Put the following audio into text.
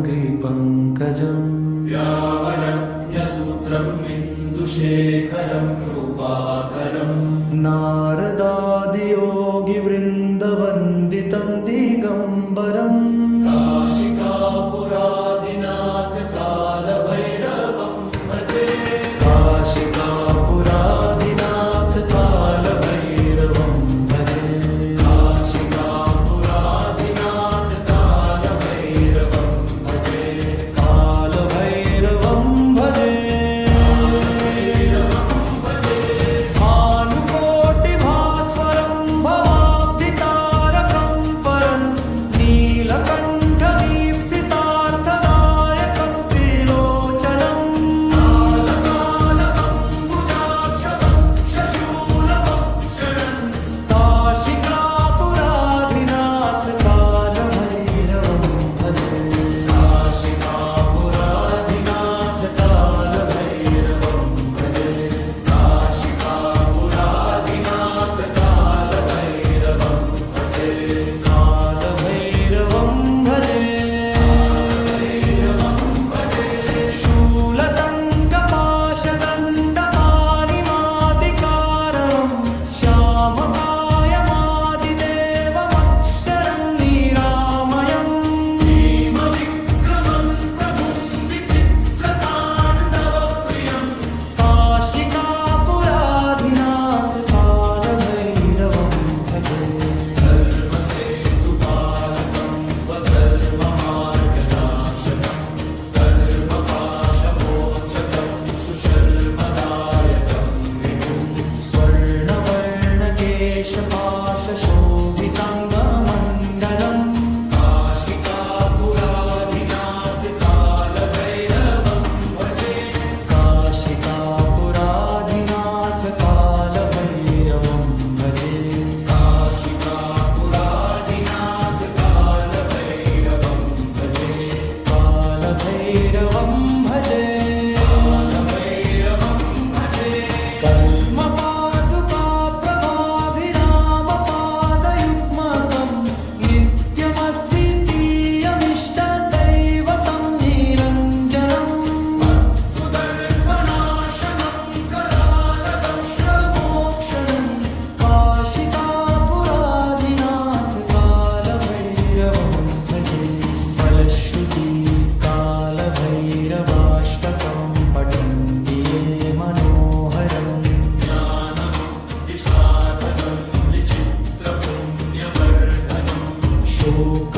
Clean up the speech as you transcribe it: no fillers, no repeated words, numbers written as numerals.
देवराजसेव्यमानपावनङ्घ्रिपङ्कजम् व्यावरण्यसूत्रम् इन्दुशेखरम् कृपाकरम् नारदादियोगिवृन्दवन्दितं दिगम्बरम् काशिकापुरादिनाथ कालभैरवम् भजे काशिकापुरादिनाथ कालभैरवं भजे काशिकापुरादिनाथ कालभैरवम् भजे कालभैरवं भजे भानुकोटिभास्वरं भवाब्धितारकं परं नीलकण्ठवीप्सितार्थदायकं त्रिलोचनं काशिकापुराधिनाथ कालभैरवं भजे काशिकापुरादिनाथ कालभैरवम् भजे काशिकापुरादिनाथ कालभैरवम् भजे कालभैरवं भजे शूलतङ्कपाशदण्डपाणिमादिकारणं श्यामकायमादिदेवमक्षरं निरामयम् भीमविक्रमम् प्रभुम् विचित्रताण्डवप्रियम् काशिकापुराधिनाथ कालभैरवं भजे धर्मसेतुपालकम् स्वधर्ममार्गनाशकम् धर्मपाशमोचकम् सुशर्मदायकम् विभुम् स्वर्णवर्णकेशपाशशोभिताङ्गमण्डलम् काशिकापुरादिनाथ कालभैरवम् भजे काशिकापुराधिनाथ कालभैरवं भजे काशिकापुरादिनाथ कालभैरवम् भजे कालभैरवं भजे कालभैरवम् भजे कल्मपादुकाप्रभाभिरामपादयुग्मकं नित्यमद्वितीयमिष्टदैवतं निरञ्जनम् सुदर्पणाशनम् करालदंश्रमोक्षणम् काशिकापुराधिनाथ कालभैरवं भजे फलश्रुति कालभैरवाष्टकं पठन्ति ये मनोहरम् ज्ञानमुक्तिसाधनम् विचित्रपुण्यवर्धनम् शोक